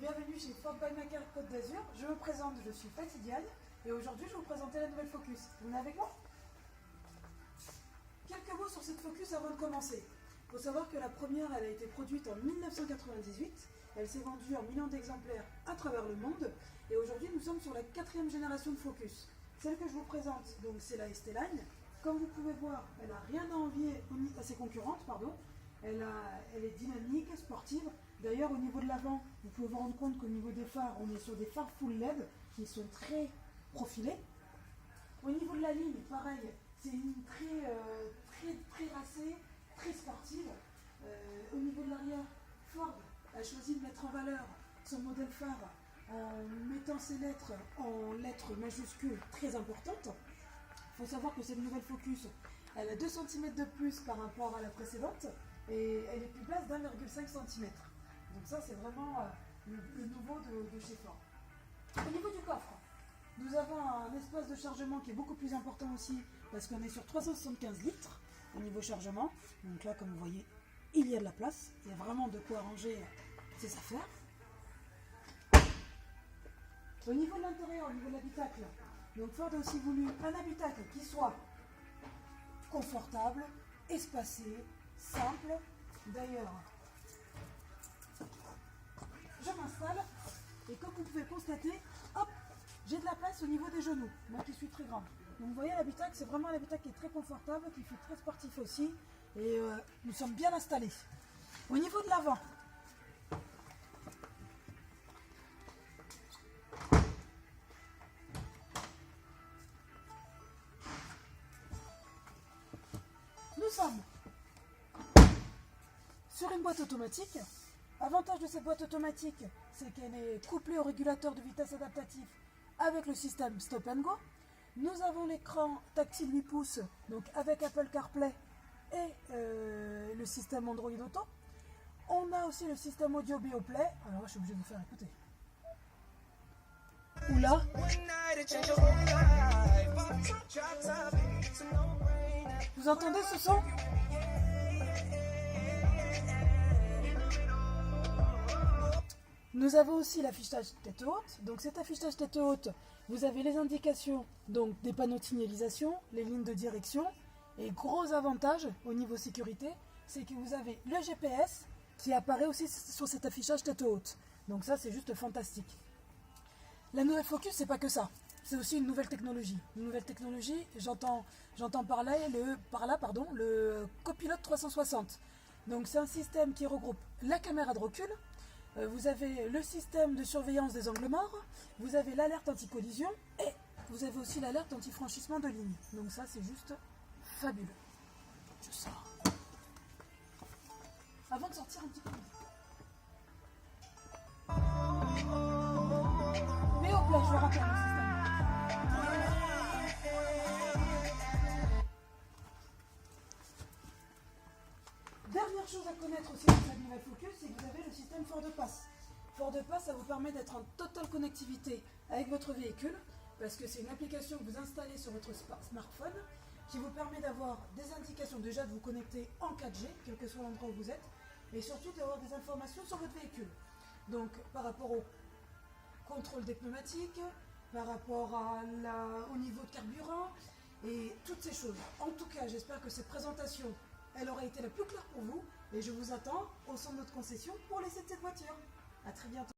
bienvenue chez Ford by Macar Côte d'Azur. Je me présente, je suis Fatih Diagne et aujourd'hui je vais vous présenter la nouvelle Focus. Vous venez avec moi? Quelques mots sur cette Focus avant de commencer. Il faut savoir que la première elle a été produite en 1998. Elle s'est vendue en millions d'exemplaires à travers le monde et aujourd'hui nous sommes sur la 4e génération de Focus. Celle que je vous présente, donc c'est la ST Line. Comme vous pouvez voir, elle n'a rien à envier à ses concurrentes, pardon. Elle est dynamique, sportive. D'ailleurs, au niveau de l'avant, vous pouvez vous rendre compte qu'au niveau des phares, on est sur des phares full LED qui sont très profilés. Au niveau de la ligne, pareil, c'est une très racée, très sportive. Au niveau de l'arrière, Ford a choisi de mettre en valeur son modèle phare en mettant ses lettres en lettres majuscules très importantes. Il faut savoir que cette nouvelle Focus, elle a 2 cm de plus par rapport à la précédente et elle est plus basse d'1,5 cm. Donc ça, c'est vraiment le nouveau de chez Ford. Au niveau du coffre, nous avons un espace de chargement qui est beaucoup plus important aussi parce qu'on est sur 375 litres au niveau chargement. Donc là, comme vous voyez, il y a de la place. Il y a vraiment de quoi ranger ses affaires. Au niveau de l'intérieur, au niveau de l'habitacle, donc Ford a aussi voulu un habitacle qui soit confortable, espacé, simple. D'ailleurs, je m'installe et comme vous pouvez constater, hop, j'ai de la place au niveau des genoux, moi qui suis très grande. Donc vous voyez, l'habitacle, c'est vraiment un habitacle qui est très confortable, qui fait très sportif aussi et nous sommes bien installés. Au niveau de l'avant, nous sommes sur une boîte automatique. L'avantage de cette boîte automatique, c'est qu'elle est couplée au régulateur de vitesse adaptatif avec le système Stop and Go. Nous avons l'écran tactile 8 pouces, donc avec Apple CarPlay et le système Android Auto. On a aussi le système audio BioPlay. Alors là, je suis obligé de vous faire écouter. Oula. Vous entendez ce son? Nous avons aussi l'affichage tête haute. Donc cet affichage tête haute, vous avez les indications donc des panneaux de signalisation, les lignes de direction. Et gros avantage au niveau sécurité, c'est que vous avez le GPS qui apparaît aussi sur cet affichage tête haute. Donc ça, c'est juste fantastique. La nouvelle Focus, c'est pas que ça. C'est aussi une nouvelle technologie. Une nouvelle technologie, j'entends par là le copilote 360. Donc c'est un système qui regroupe la caméra de recul. Vous avez le système de surveillance des angles morts, vous avez l'alerte anti-collision et vous avez aussi l'alerte anti-franchissement de ligne. Donc ça, c'est juste fabuleux. Je sors. Avant de sortir un petit peu. Mais hop là, je vais remplir le système. Dernière chose à connaître aussi de cette nouvelle Focus, c'est que vous avez le système Ford Pass. Ford Pass, ça vous permet d'être en totale connectivité avec votre véhicule, parce que c'est une application que vous installez sur votre smartphone, qui vous permet d'avoir des indications, déjà de vous connecter en 4G, quel que soit l'endroit où vous êtes, et surtout d'avoir des informations sur votre véhicule. Donc par rapport au contrôle des pneumatiques, par rapport au niveau de carburant, et toutes ces choses. En tout cas, j'espère que cette présentation elle aura été la plus claire pour vous et je vous attends au centre de notre concession pour l'essai de cette voiture. A très bientôt.